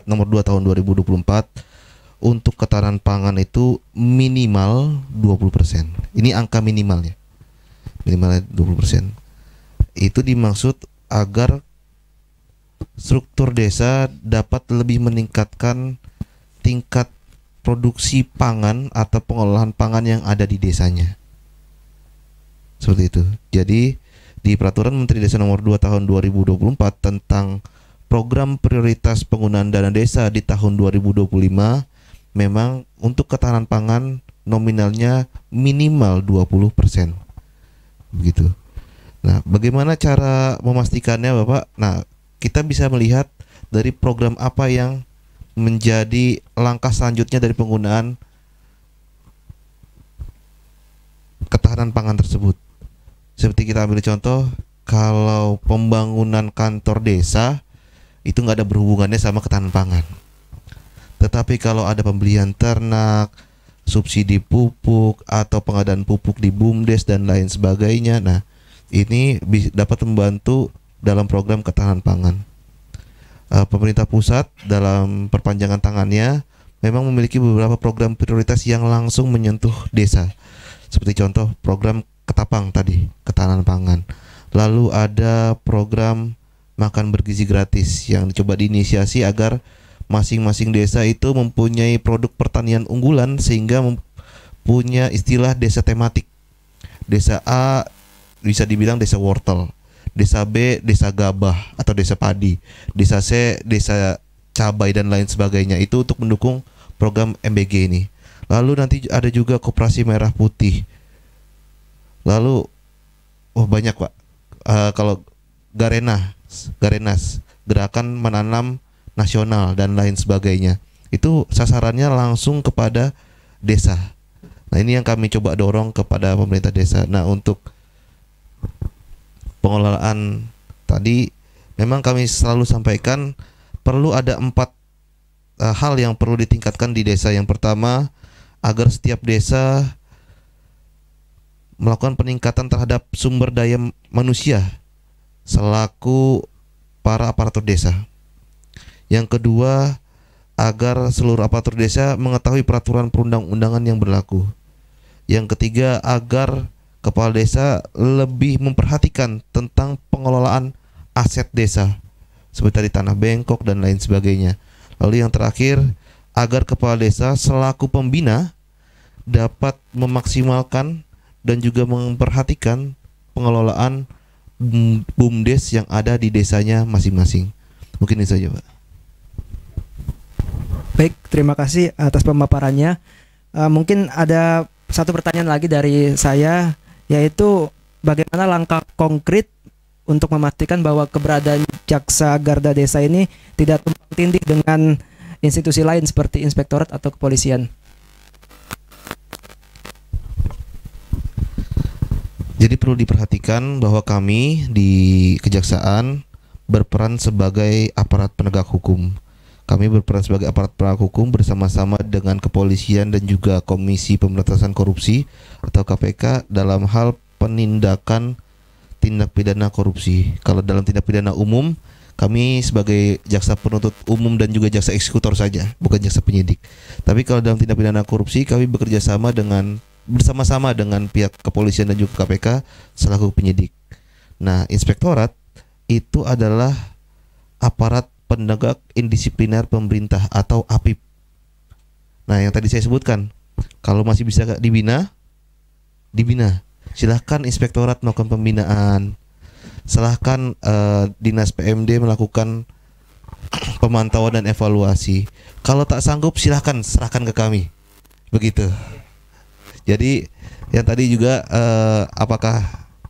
nomor 2 tahun 2024 untuk ketahanan pangan itu minimal 20%. Ini angka minimalnya. Minimalnya 20%. Itu dimaksud agar struktur desa dapat lebih meningkatkan tingkat produksi pangan atau pengolahan pangan yang ada di desanya. Seperti itu. Jadi di Peraturan Menteri Desa nomor 2 tahun 2024 tentang program prioritas penggunaan dana desa di tahun 2025, memang untuk ketahanan pangan nominalnya minimal 20%. Begitu. Nah, bagaimana cara memastikannya, Bapak? Nah, kita bisa melihat dari program apa yang menjadi langkah selanjutnya dari penggunaan ketahanan pangan tersebut. Seperti kita ambil contoh, kalau pembangunan kantor desa itu nggak ada berhubungannya sama ketahanan pangan. Tetapi kalau ada pembelian ternak, subsidi pupuk atau pengadaan pupuk di BUMDes dan lain sebagainya, nah ini dapat membantu dalam program ketahanan pangan. Pemerintah pusat dalam perpanjangan tangannya memang memiliki beberapa program prioritas yang langsung menyentuh desa. Seperti contoh program Ketapang tadi, ketahanan pangan. Lalu ada program makan bergizi gratis yang dicoba diinisiasi agar masing-masing desa itu mempunyai produk pertanian unggulan sehingga mempunyai istilah desa tematik. Desa A bisa dibilang desa wortel, desa B desa gabah atau desa padi, desa C desa cabai dan lain sebagainya. Itu untuk mendukung program MBG ini. Lalu nanti ada juga koperasi merah putih. Lalu banyak Pak. Kalau Garenas, gerakan menanam nasional dan lain sebagainya. Itu sasarannya langsung kepada desa. Nah, ini yang kami coba dorong kepada pemerintah desa. Nah, untuk pengelolaan tadi memang kami selalu sampaikan perlu ada 4 hal yang perlu ditingkatkan di desa. Yang pertama, agar setiap desa melakukan peningkatan terhadap sumber daya manusia selaku para aparatur desa. Yang kedua, agar seluruh aparatur desa mengetahui peraturan perundang-undangan yang berlaku. Yang ketiga, agar kepala desa lebih memperhatikan tentang pengelolaan aset desa seperti tanah bengkok dan lain sebagainya. Lalu yang terakhir, agar kepala desa selaku pembina dapat memaksimalkan dan juga memperhatikan pengelolaan BUMDes yang ada di desanya masing-masing. Mungkin itu saja, Pak. Baik, terima kasih atas pemaparannya. Mungkin ada satu pertanyaan lagi dari saya, yaitu bagaimana langkah konkret untuk memastikan bahwa keberadaan Jaksa Garda Desa ini tidak tumpang tindih dengan institusi lain seperti inspektorat atau kepolisian. Jadi perlu diperhatikan bahwa kami di Kejaksaan berperan sebagai aparat penegak hukum. Kami berperan sebagai aparat penegak hukum bersama-sama dengan kepolisian dan juga Komisi Pemberantasan Korupsi atau KPK dalam hal penindakan tindak pidana korupsi. Kalau dalam tindak pidana umum, kami sebagai jaksa penuntut umum dan juga jaksa eksekutor saja, bukan jaksa penyidik. Tapi kalau dalam tindak pidana korupsi, kami bekerja sama bersama-sama dengan pihak kepolisian dan juga KPK selaku penyidik. Nah, inspektorat itu adalah aparat penegak indisipliner pemerintah atau APIP. Nah, yang tadi saya sebutkan, kalau masih bisa dibina, silahkan inspektorat melakukan pembinaan. Silahkan dinas PMD melakukan pemantauan dan evaluasi. Kalau tak sanggup, silahkan serahkan ke kami. Begitu. Jadi yang tadi juga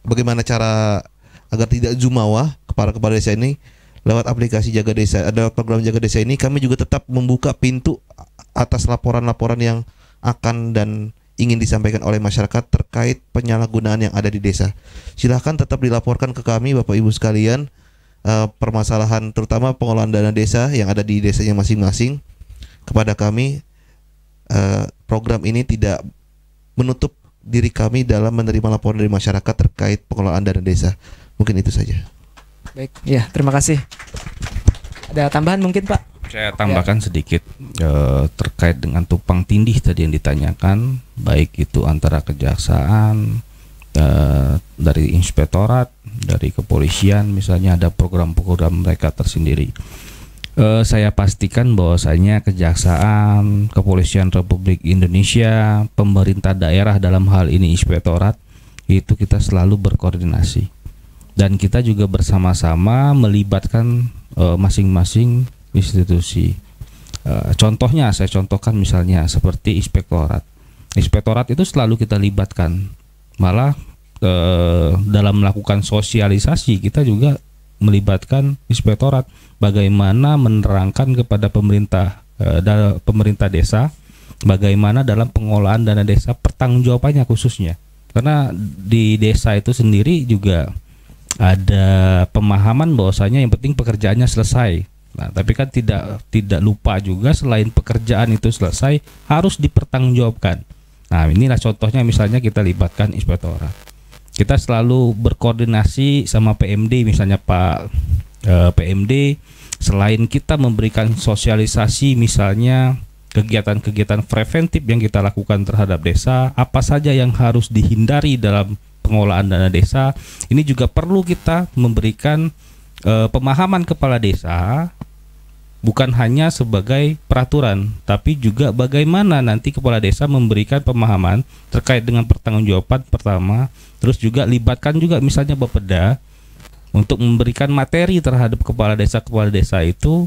bagaimana cara agar tidak jumawa kepada kepala desa ini lewat aplikasi Jaga Desa, ada program Jaga Desa ini kami juga tetap membuka pintu atas laporan-laporan yang akan dan ingin disampaikan oleh masyarakat terkait penyalahgunaan yang ada di desa. Silahkan tetap dilaporkan ke kami Bapak Ibu sekalian permasalahan terutama pengelolaan dana desa yang ada di desanya masing-masing kepada kami. Program ini tidak menutup diri kami dalam menerima laporan dari masyarakat terkait pengelolaan dana desa. Mungkin itu saja. Baik, ya terima kasih. Ada tambahan mungkin Pak? Saya tambahkan sedikit terkait dengan tumpang tindih tadi yang ditanyakan, baik itu antara kejaksaan, dari inspektorat, dari kepolisian, misalnya ada program-program mereka tersendiri. Saya pastikan bahwasanya kejaksaan, kepolisian Republik Indonesia, pemerintah daerah dalam hal ini inspektorat, itu kita selalu berkoordinasi. Dan kita juga bersama-sama melibatkan masing-masing institusi. Contohnya saya contohkan misalnya seperti inspektorat. Inspektorat itu selalu kita libatkan. Malah dalam melakukan sosialisasi kita juga melibatkan inspektorat bagaimana menerangkan kepada pemerintah desa bagaimana dalam pengelolaan dana desa pertanggungjawabannya khususnya. Karena di desa itu sendiri juga ada pemahaman bahwasanya yang penting pekerjaannya selesai. Nah, tapi kan tidak lupa juga selain pekerjaan itu selesai harus dipertanggungjawabkan. Nah, inilah contohnya misalnya kita libatkan inspektorat. Kita selalu berkoordinasi sama PMD misalnya Pak PMD, selain kita memberikan sosialisasi misalnya kegiatan-kegiatan preventif yang kita lakukan terhadap desa, apa saja yang harus dihindari dalam pengelolaan dana desa, ini juga perlu kita memberikan pemahaman kepala desa bukan hanya sebagai peraturan, tapi juga bagaimana nanti kepala desa memberikan pemahaman terkait dengan pertanggungjawaban pertama, terus juga libatkan juga misalnya Bapeda untuk memberikan materi terhadap kepala desa itu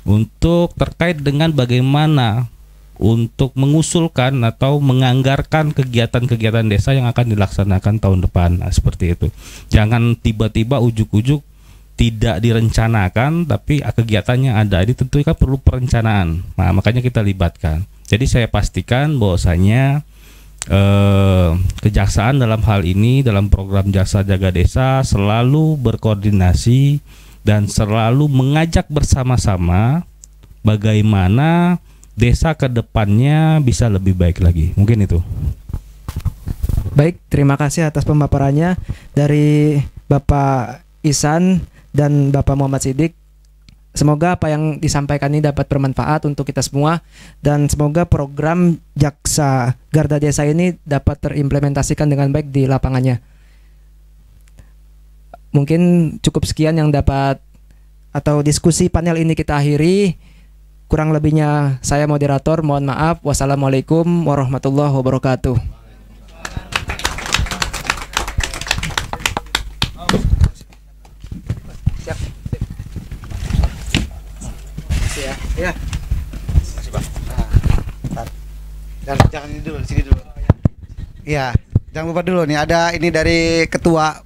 untuk terkait dengan bagaimana untuk mengusulkan atau menganggarkan kegiatan-kegiatan desa yang akan dilaksanakan tahun depan. Nah, seperti itu. Jangan tiba-tiba ujuk-ujuk tidak direncanakan tapi kegiatannya ada. Ini tentu kan perlu perencanaan. Nah, makanya kita libatkan. Jadi saya pastikan bahwasanya kejaksaan dalam hal ini dalam program Jasa Jaga Desa selalu berkoordinasi dan selalu mengajak bersama-sama bagaimana desa ke depannya bisa lebih baik lagi. Mungkin itu. Baik, terima kasih atas pemaparannya dari Bapak Ihsan dan Bapak Muhammad Siddiq. Semoga apa yang disampaikan ini dapat bermanfaat untuk kita semua dan semoga program Jaksa Garda Desa ini dapat terimplementasikan dengan baik di lapangannya. Mungkin cukup sekian yang dapat atau diskusi panel ini kita akhiri. Kurang lebihnya saya moderator, mohon maaf. Wassalamualaikum warahmatullahi wabarakatuh. Siap. Ya. Makasih, Bang. Dan jangan ini dulu, sini dulu. Iya, jangan lupa dulu nih ada ini dari ketua.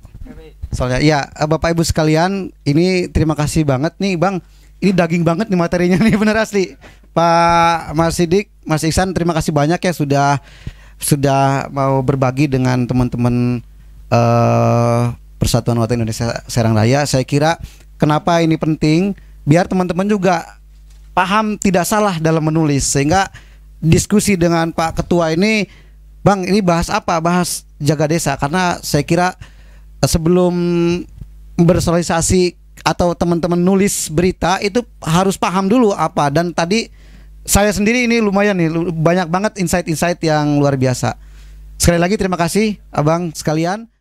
Soalnya ya, Bapak Ibu sekalian, ini terima kasih banget nih, Bang. Ini daging banget nih materinya nih, bener asli. Pak Mas Siddiq, Mas Ihsan, terima kasih banyak ya sudah mau berbagi dengan teman-teman Persatuan Wanita Indonesia Serang Raya. Saya kira kenapa ini penting biar teman-teman juga paham tidak salah dalam menulis, sehingga diskusi dengan Pak Ketua ini, Bang, ini bahas apa? Bahas jaga desa, karena saya kira sebelum bersosialisasi atau teman-teman nulis berita itu harus paham dulu apa. Dan tadi saya sendiri ini lumayan nih, banyak banget insight-insight yang luar biasa. Sekali lagi terima kasih Abang sekalian.